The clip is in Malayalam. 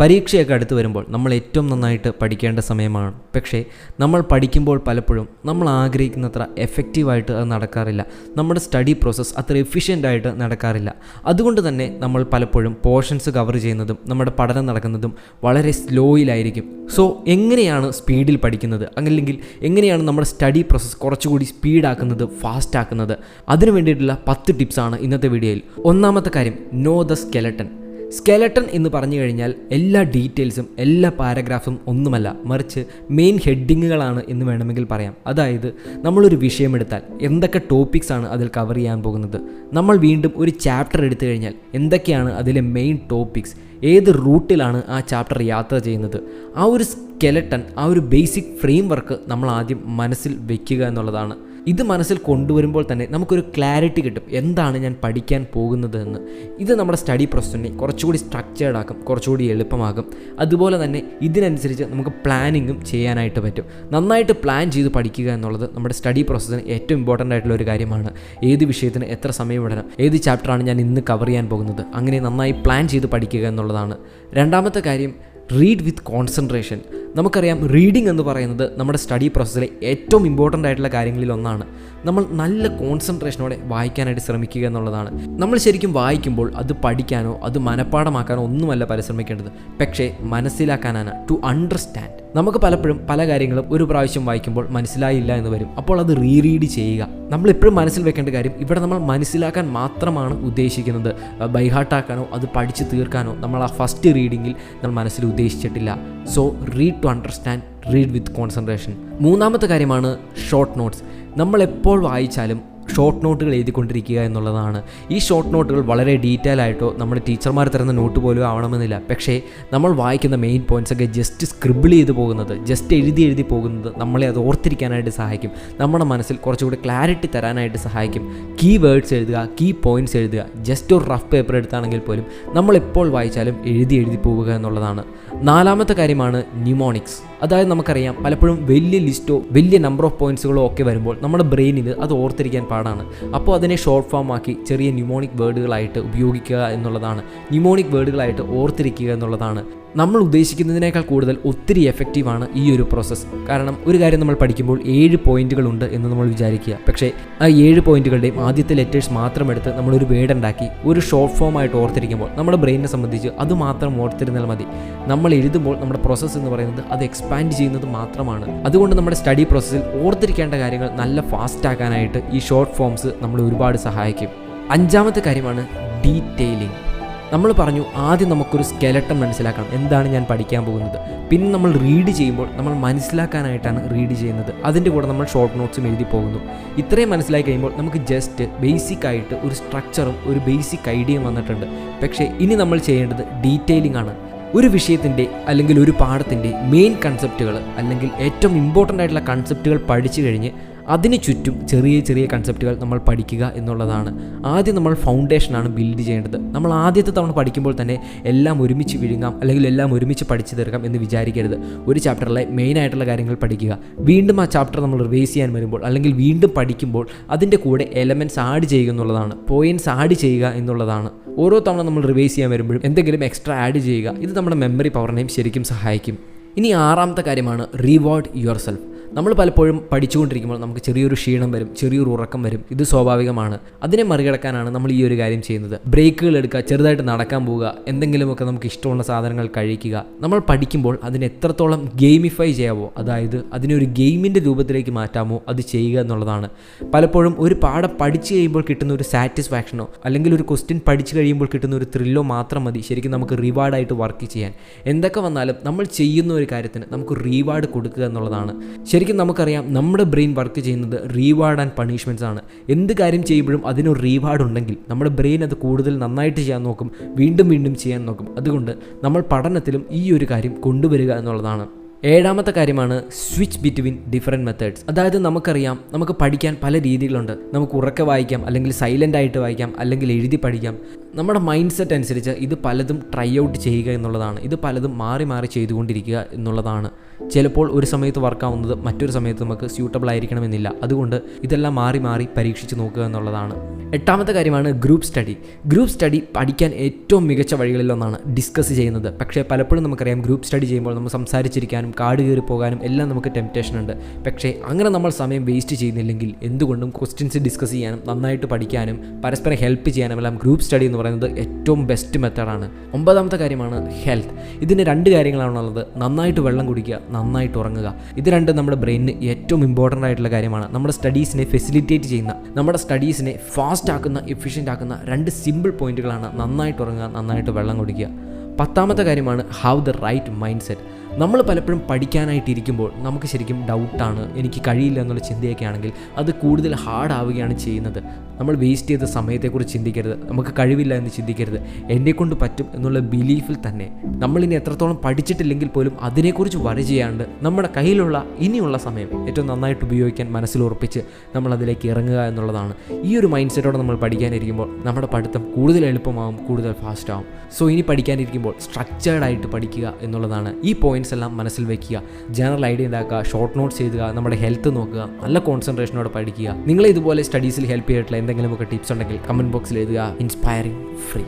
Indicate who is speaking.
Speaker 1: പരീക്ഷയൊക്കെ അടുത്ത് വരുമ്പോൾ നമ്മൾ ഏറ്റവും നന്നായിട്ട് പഠിക്കേണ്ട സമയമാണ്. പക്ഷേ നമ്മൾ പഠിക്കുമ്പോൾ പലപ്പോഴും നമ്മൾ ആഗ്രഹിക്കുന്നത്ര എഫക്റ്റീവായിട്ട് അത് നടക്കാറില്ല. നമ്മുടെ സ്റ്റഡി പ്രോസസ്സ് അത്ര എഫിഷ്യൻ്റായിട്ട് നടക്കാറില്ല. അതുകൊണ്ട് തന്നെ നമ്മൾ പലപ്പോഴും പോർഷൻസ് കവർ ചെയ്യുന്നതും നമ്മുടെ പഠനം നടക്കുന്നതും വളരെ സ്ലോയിലായിരിക്കും. സോ എങ്ങനെയാണ് സ്പീഡിൽ പഠിക്കുന്നത്, അല്ലെങ്കിൽ എങ്ങനെയാണ് നമ്മുടെ സ്റ്റഡി പ്രോസസ്സ് കുറച്ചുകൂടി സ്പീഡാക്കുന്നത്, ഫാസ്റ്റ് ആക്കുന്നത്? അതിനു വേണ്ടിയിട്ടുള്ള 10 ടിപ്സാണ് ഇന്നത്തെ വീഡിയോയിൽ. ഒന്നാമത്തെ കാര്യം, നോ ദ സ്കെലട്ടൺ. സ്കെലട്ടൺ എന്ന് പറഞ്ഞു കഴിഞ്ഞാൽ എല്ലാ ഡീറ്റെയിൽസും എല്ലാ പാരഗ്രാഫും ഒന്നുമല്ല, മറിച്ച് മെയിൻ ഹെഡിങ്ങുകളാണ് എന്ന് വേണമെങ്കിൽ പറയാം. അതായത് നമ്മളൊരു വിഷയമെടുത്താൽ എന്തൊക്കെ ടോപ്പിക്സാണ് അതിൽ കവർ ചെയ്യാൻ പോകുന്നത്, നമ്മൾ വീണ്ടും ഒരു ചാപ്റ്റർ എടുത്തു കഴിഞ്ഞാൽ എന്തൊക്കെയാണ് അതിലെ മെയിൻ ടോപ്പിക്സ്, ഏത് റൂട്ടിലാണ് ആ ചാപ്റ്റർ യാത്ര ചെയ്യുന്നത്, ആ ഒരു സ്കെലട്ടൺ, ആ ഒരു ബേസിക് ഫ്രെയിം വർക്ക് നമ്മൾ ആദ്യം മനസ്സിൽ വെക്കുക എന്നുള്ളതാണ്. ഇത് മനസ്സിൽ കൊണ്ടുവരുമ്പോൾ തന്നെ നമുക്കൊരു ക്ലാരിറ്റി കിട്ടും, എന്താണ് ഞാൻ പഠിക്കാൻ പോകുന്നത് എന്ന്. ഇത് നമ്മുടെ സ്റ്റഡി പ്രോസസ്സിനെ കുറച്ചുകൂടി സ്ട്രക്ചേർഡ് ആക്കും, കുറച്ചുകൂടി എളുപ്പമാകും. അതുപോലെ തന്നെ ഇതിനനുസരിച്ച് നമുക്ക് പ്ലാനിങ്ങും ചെയ്യാനായിട്ട് പറ്റും. നന്നായിട്ട് പ്ലാൻ ചെയ്ത് പഠിക്കുക എന്നുള്ളത് നമ്മുടെ സ്റ്റഡി പ്രോസസ്സിന് ഏറ്റവും ഇമ്പോർട്ടൻ്റ് ആയിട്ടുള്ള ഒരു കാര്യമാണ്. ഏത് വിഷയത്തിന് എത്ര സമയം വിടണം, ഏത് ചാപ്റ്ററാണ് ഞാൻ ഇന്ന് കവർ ചെയ്യാൻ പോകുന്നത്, അങ്ങനെ നന്നായി പ്ലാൻ ചെയ്ത് പഠിക്കുക എന്നുള്ളതാണ്. രണ്ടാമത്തെ കാര്യം, റീഡ് വിത്ത് കോൺസെൻട്രേഷൻ. നമുക്കറിയാം, റീഡിംഗ് എന്ന് പറയുന്നത് നമ്മുടെ സ്റ്റഡി പ്രോസസ്സിലെ ഏറ്റവും ഇമ്പോർട്ടൻ്റ് ആയിട്ടുള്ള കാര്യങ്ങളിൽ ഒന്നാണ്. നമ്മൾ നല്ല കോൺസെൻട്രേഷനോടെ വായിക്കാനായിട്ട് ശ്രമിക്കുക എന്നുള്ളതാണ്. നമ്മൾ ശരിക്കും വായിക്കുമ്പോൾ അത് പഠിക്കാനോ അത് മനഃപ്പാഠമാക്കാനോ ഒന്നുമല്ല പരിശ്രമിക്കേണ്ടത്, പക്ഷേ മനസ്സിലാക്കാനാണ്, ടു അണ്ടർസ്റ്റാൻഡ്. നമുക്ക് പലപ്പോഴും പല കാര്യങ്ങളും ഒരു പ്രാവശ്യം വായിക്കുമ്പോൾ മനസ്സിലായില്ല എന്ന് വരും. അപ്പോൾ അത് റീഡ് ചെയ്യുക. നമ്മളെപ്പോഴും മനസ്സിൽ വെക്കേണ്ട കാര്യം, ഇവിടെ നമ്മൾ മനസ്സിലാക്കാൻ മാത്രമാണ് ഉദ്ദേശിക്കുന്നത്, ബൈഹാർട്ടാക്കാനോ അത് പഠിച്ച് തീർക്കാനോ നമ്മൾ ആ ഫസ്റ്റ് റീഡിങ്ങിൽ നമ്മൾ മനസ്സിൽ ഉദ്ദേശിച്ചിട്ടില്ല. So read to understand, read with concentration. മൂന്നാമത്തെ കാര്യമാണ് ഷോർട്ട് നോട്ട്സ്. നമ്മളെപ്പോൾ വായിച്ചാലും ഷോർട്ട് നോട്ടുകൾ എഴുതിക്കൊണ്ടിരിക്കുക എന്നുള്ളതാണ്. ഈ ഷോർട്ട് നോട്ടുകൾ വളരെ ഡീറ്റെയിൽ ആയിട്ടോ നമ്മുടെ ടീച്ചർമാർ തരുന്ന നോട്ട് പോലും ആവണമെന്നില്ല. പക്ഷേ നമ്മൾ വായിക്കുന്ന മെയിൻ പോയിൻറ്റ്സൊക്കെ ജസ്റ്റ് സ്ക്രിബിൾ ചെയ്ത് പോകുന്നത്, ജസ്റ്റ് എഴുതി പോകുന്നത് നമ്മളെ അത് ഓർത്തിരിക്കാനായിട്ട് സഹായിക്കും. നമ്മുടെ മനസ്സിൽ കുറച്ചുകൂടി ക്ലാരിറ്റി തരാനായിട്ട് സഹായിക്കും. കീ വേർഡ്സ് എഴുതുക, കീ പോയിൻറ്റ്സ് എഴുതുക. ജസ്റ്റ് ഒരു റഫ് പേപ്പർ എടുത്താണെങ്കിൽ പോലും നമ്മളെപ്പോൾ വായിച്ചാലും എഴുതി പോവുക എന്നുള്ളതാണ്. നാലാമത്തെ കാര്യമാണ് ന്യൂമോണിക്സ്. അതായത് നമുക്കറിയാം, പലപ്പോഴും വലിയ ലിസ്റ്റോ വലിയ നമ്പർ ഓഫ് പോയിൻറ്റ്സുകളോ ഒക്കെ വരുമ്പോൾ നമ്മുടെ ബ്രെയിനിന് അത് ഓർത്തിരിക്കാൻ പാടാണ്. അപ്പോൾ അതിനെ ഷോർട്ട് ഫോം ആക്കി ചെറിയ ന്യൂമോണിക് വേർഡുകളായിട്ട് ഉപയോഗിക്കുക എന്നുള്ളതാണ്. ന്യൂമോണിക് വേർഡുകളായിട്ട് ഓർത്തിരിക്കുക എന്നുള്ളതാണ്. നമ്മൾ ഉദ്ദേശിക്കുന്നതിനേക്കാൾ കൂടുതൽ ഒത്തിരി എഫക്റ്റീവാണ് ഈ ഒരു പ്രോസസ്സ്. കാരണം ഒരു കാര്യം നമ്മൾ പഠിക്കുമ്പോൾ 7 പോയിന്റുകളുണ്ട് എന്ന് നമ്മൾ വിചാരിക്കുക. പക്ഷേ ആ 7 പോയിന്റുകളുടെയും ആദ്യത്തെ ലെറ്റേഴ്സ് മാത്രം എടുത്ത് നമ്മളൊരു വേർഡ് ഉണ്ടാക്കി ഒരു ഷോർട്ട് ഫോം ആയിട്ട് ഓർത്തിരിക്കുമ്പോൾ നമ്മുടെ ബ്രെയിനിനെ സംബന്ധിച്ച് അത് മാത്രം ഓർത്തിരുന്നാൽ മതി. നമ്മൾ എഴുതുമ്പോൾ നമ്മുടെ പ്രോസസ്സ് എന്ന് പറയുന്നത് അത് എക്സ്പാൻഡ് ചെയ്യുന്നത് മാത്രമാണ്. അതുകൊണ്ട് നമ്മുടെ സ്റ്റഡി പ്രോസസ്സിൽ ഓർത്തിരിക്കേണ്ട കാര്യങ്ങൾ നല്ല ഫാസ്റ്റ് ആക്കാനായിട്ട് ഈ ഷോർട്ട് ഫോംസ് നമ്മളെ ഒരുപാട് സഹായിക്കും. അഞ്ചാമത്തെ കാര്യമാണ് ഡീറ്റെയിലിംഗ്. നമ്മൾ പറഞ്ഞു, ആദ്യം നമുക്കൊരു സ്കെലട്ടൺ മനസ്സിലാക്കണം, എന്താണ് ഞാൻ പഠിക്കാൻ പോകുന്നത്. പിന്നെ നമ്മൾ റീഡ് ചെയ്യുമ്പോൾ നമ്മൾ മനസ്സിലാക്കാനായിട്ടാണ് റീഡ് ചെയ്യുന്നത്. അതിൻ്റെ കൂടെ നമ്മൾ ഷോർട്ട് നോട്ട്സും എഴുതി പോകുന്നു. ഇത്രയും മനസ്സിലാക്കി കഴിയുമ്പോൾ നമുക്ക് ജസ്റ്റ് ബേസിക് ആയിട്ട് ഒരു സ്ട്രക്ചറും ഒരു ബേസിക് ഐഡിയയും വന്നിട്ടുണ്ട്. പക്ഷേ ഇനി നമ്മൾ ചെയ്യേണ്ടത് ഡീറ്റെയിലിംഗ് ആണ്. ഒരു വിഷയത്തിൻ്റെ അല്ലെങ്കിൽ ഒരു പാഠത്തിൻ്റെ മെയിൻ കൺസെപ്റ്റുകൾ അല്ലെങ്കിൽ ഏറ്റവും ഇമ്പോർട്ടൻ്റ് ആയിട്ടുള്ള കൺസെപ്റ്റുകൾ പഠിച്ചു കഴിഞ്ഞ് അതിന് ചുറ്റും ചെറിയ ചെറിയ കൺസെപ്റ്റുകൾ നമ്മൾ പഠിക്കുക എന്നുള്ളതാണ്. ആദ്യം നമ്മൾ ഫൗണ്ടേഷനാണ് ബിൽഡ് ചെയ്യേണ്ടത്. നമ്മൾ ആദ്യത്തെ തവണ പഠിക്കുമ്പോൾ തന്നെ എല്ലാം ഒരുമിച്ച് വിഴുങ്ങാം അല്ലെങ്കിൽ എല്ലാം ഒരുമിച്ച് പഠിച്ചു തീർക്കാം എന്ന് വിചാരിക്കരുത്. ഒരു ചാപ്റ്ററിലെ മെയിൻ ആയിട്ടുള്ള കാര്യങ്ങൾ പഠിക്കുക. വീണ്ടും ആ ചാപ്റ്റർ നമ്മൾ റിവൈസ് ചെയ്യാൻ വരുമ്പോൾ അല്ലെങ്കിൽ വീണ്ടും പഠിക്കുമ്പോൾ അതിൻ്റെ കൂടെ എലമെൻറ്റ്സ് ആഡ് ചെയ്യുക എന്നുള്ളതാണ്, പോയിൻറ്റ്സ് ആഡ് ചെയ്യുക എന്നുള്ളതാണ്. ഓരോ തവണ നമ്മൾ റിവൈസ് ചെയ്യാൻ വരുമ്പോഴും എന്തെങ്കിലും എക്സ്ട്രാ ആഡ് ചെയ്യുക. ഇത് നമ്മുടെ മെമ്മറി പവറിനെയും ശരിക്കും സഹായിക്കും. ഇനി ആറാമത്തെ കാര്യമാണ് റിവാർഡ് യുവർ സെൽഫ്. നമ്മൾ പലപ്പോഴും പഠിച്ചുകൊണ്ടിരിക്കുമ്പോൾ നമുക്ക് ചെറിയൊരു ക്ഷീണം വരും, ചെറിയൊരു ഉറക്കം വരും. ഇത് സ്വാഭാവികമാണ്. അതിനെ മറികടക്കാനാണ് നമ്മൾ ഈ ഒരു കാര്യം ചെയ്യുന്നത്. ബ്രേക്കുകൾ എടുക്കുക, ചെറുതായിട്ട് നടക്കാൻ പോവുക, എന്തെങ്കിലുമൊക്കെ നമുക്ക് ഇഷ്ടമുള്ള സാധനങ്ങൾ കഴിക്കുക. നമ്മൾ പഠിക്കുമ്പോൾ അതിനെ എത്രത്തോളം ഗെയിമിഫൈ ചെയ്യാമോ, അതായത് അതിനെ ഒരു ഗെയിമിൻ്റെ രൂപത്തിലേക്ക് മാറ്റാമോ അത് ചെയ്യുക എന്നുള്ളതാണ്. പലപ്പോഴും ഒരു പാഠം പഠിച്ചു കഴിയുമ്പോൾ കിട്ടുന്ന ഒരു സാറ്റിസ്ഫാക്ഷനോ അല്ലെങ്കിൽ ഒരു ക്വസ്റ്റ്യൻ പഠിച്ചു കഴിയുമ്പോൾ കിട്ടുന്ന ഒരു ത്രില്ലോ മാത്രം മതി ശരിക്കും നമുക്ക് റിവാർഡായിട്ട് വർക്ക് ചെയ്യാൻ. എന്തൊക്കെ വന്നാലും നമ്മൾ ചെയ്യുന്ന ഒരു കാര്യത്തിന് നമുക്ക് റിവാർഡ് കൊടുക്കുക എന്നുള്ളതാണ്. ശരിക്കും നമുക്കറിയാം, നമ്മുടെ ബ്രെയിൻ വർക്ക് ചെയ്യുന്നത് റീവാർഡ് ആൻഡ് പണിഷ്മെൻറ്റ്സ് ആണ്. എന്ത് കാര്യം ചെയ്യുമ്പോഴും അതിനൊരു റീവാർഡ് ഉണ്ടെങ്കിൽ നമ്മുടെ ബ്രെയിൻ അത് കൂടുതൽ നന്നായിട്ട് ചെയ്യാൻ നോക്കും, വീണ്ടും ചെയ്യാൻ നോക്കും. അതുകൊണ്ട് നമ്മൾ പഠനത്തിലും ഈ ഒരു കാര്യം കൊണ്ടുവരിക എന്നുള്ളതാണ്. ഏഴാമത്തെ കാര്യമാണ് സ്വിച്ച് ബിറ്റ്വീൻ ഡിഫറെൻറ്റ് മെത്തേഡ്സ്. അതായത് നമുക്കറിയാം, നമുക്ക് പഠിക്കാൻ പല രീതികളുണ്ട്. നമുക്ക് ഉറക്കെ വായിക്കാം, അല്ലെങ്കിൽ സൈലൻ്റ് ആയിട്ട് വായിക്കാം, അല്ലെങ്കിൽ എഴുതി പഠിക്കാം. നമ്മുടെ മൈൻഡ് സെറ്റ് അനുസരിച്ച് ഇത് പലതും ട്രൈ ഔട്ട് ചെയ്യുക എന്നുള്ളതാണ്. ഇത് പലതും മാറി മാറി ചെയ്തുകൊണ്ടിരിക്കുക എന്നുള്ളതാണ്. ചിലപ്പോൾ ഒരു സമയത്ത് വർക്കാവുന്നത് മറ്റൊരു സമയത്ത് നമുക്ക് സ്യൂട്ടബിൾ ആയിരിക്കണമെന്നില്ല. അതുകൊണ്ട് ഇതെല്ലാം മാറി മാറി പരീക്ഷിച്ച് നോക്കുക എന്നുള്ളതാണ്. 8ാമത്തെ കാര്യമാണ് ഗ്രൂപ്പ് സ്റ്റഡി. ഗ്രൂപ്പ് സ്റ്റഡി പഠിക്കാൻ ഏറ്റവും മികച്ച വഴികളിലൊന്നാണ് ഡിസ്കസ് ചെയ്യുന്നത്. പക്ഷേ പലപ്പോഴും നമുക്കറിയാം ഗ്രൂപ്പ് സ്റ്റഡി ചെയ്യുമ്പോൾ നമ്മൾ സംസാരിച്ചിരിക്കാനും കാട് കയറി പോകാനും എല്ലാം നമുക്ക് ടെംപ്റ്റേഷൻ ഉണ്ട്. പക്ഷേ അങ്ങനെ നമ്മൾ സമയം വേസ്റ്റ് ചെയ്യുന്നില്ലെങ്കിൽ എന്തുകൊണ്ടും ക്വസ്റ്റ്യൻസ് ഡിസ്കസ് ചെയ്യാനും നന്നായിട്ട് പഠിക്കാനും പരസ്പരം ഹെൽപ്പ് ചെയ്യാനും എല്ലാം ഗ്രൂപ്പ് സ്റ്റഡി എന്ന് പറയുന്നത് ഏറ്റവും ബെസ്റ്റ് മെത്തേഡാണ്. 9ാമത്തെ കാര്യമാണ് ഹെൽത്ത്. ഇതിന് 2 കാര്യങ്ങളാണുള്ളത്. നന്നായിട്ട് വെള്ളം കുടിക്കുക, നന്നായിട്ട് ഉറങ്ങുക. ഇത് രണ്ടും നമ്മുടെ ബ്രെയിനിന് ഏറ്റവും ഇമ്പോർട്ടൻ്റ് ആയിട്ടുള്ള കാര്യമാണ്. നമ്മുടെ സ്റ്റഡീസിനെ ഫെസിലിറ്റേറ്റ് ചെയ്യുന്ന, നമ്മുടെ സ്റ്റഡീസിനെ ഫാസ്റ്റ് ആക്കുന്ന, എഫിഷ്യൻ്റ് ആക്കുന്ന 2 സിമ്പിൾ പോയിന്റുകളാണ് നന്നായിട്ട് ഉറങ്ങുക, നന്നായിട്ട് വെള്ളം കുടിക്കുക. 10ാമത്തെ കാര്യമാണ് have the right mindset. നമ്മൾ പലപ്പോഴും പഠിക്കാനായിട്ടിരിക്കുമ്പോൾ നമുക്ക് ശരിക്കും ഡൗട്ടാണ്, എനിക്ക് കഴിയില്ല എന്നുള്ള ചിന്തയൊക്കെ ആണെങ്കിൽ അത് കൂടുതൽ ഹാർഡ് ആവുകയാണ് ചെയ്യുന്നത്. നമ്മൾ വേസ്റ്റ് ചെയ്ത സമയത്തെക്കുറിച്ച് ചിന്തിക്കരുത്, നമുക്ക് കഴിവില്ല എന്ന് ചിന്തിക്കരുത്. എന്നെക്കൊണ്ട് പറ്റും എന്നുള്ള ബിലീഫിൽ തന്നെ നമ്മളിനി എത്രത്തോളം പഠിച്ചിട്ടില്ലെങ്കിൽ പോലും അതിനെക്കുറിച്ച് വറി ചെയ്യാണ്ട് നമ്മുടെ കയ്യിലുള്ള ഇനിയുള്ള സമയം ഏറ്റവും നന്നായിട്ട് ഉപയോഗിക്കാൻ മനസ്സിൽ ഉറപ്പിച്ച് നമ്മൾ അതിലേക്ക് ഇറങ്ങുക എന്നുള്ളതാണ്. ഈ ഒരു മൈൻഡ് സെറ്റോടെ നമ്മൾ പഠിക്കാനിരിക്കുമ്പോൾ നമ്മുടെ പഠിത്തം കൂടുതൽ എളുപ്പമാകും, കൂടുതൽ ഫാസ്റ്റ് ആവും. സോ ഇനി പഠിക്കാനിരിക്കുമ്പോൾ സ്ട്രക്ചേർഡായിട്ട് പഠിക്കുക എന്നുള്ളതാണ്. ഈ പോയിന്റ്സ് എല്ലാം മനസ്സിൽ വയ്ക്കുക, ജനറൽ ഐഡിയ ഉണ്ടാക്കുക, ഷോർട്ട് നോട്ട്സ് എഴുതുക, നമ്മുടെ ഹെൽത്ത് നോക്കുക, നല്ല കോൺസെൻട്രേഷനോടെ പഠിക്കുക. നിങ്ങളെ ഇതുപോലെ സ്റ്റഡീസിൽ ഹെൽപ്പ് ചെയ്തിട്ടുള്ള എന്തെങ്കിലുമൊക്കെ ടിപ്സ് ഉണ്ടെങ്കിൽ കമൻറ്റ് ബോക്സിൽ എഴുതുക. Inspiring free.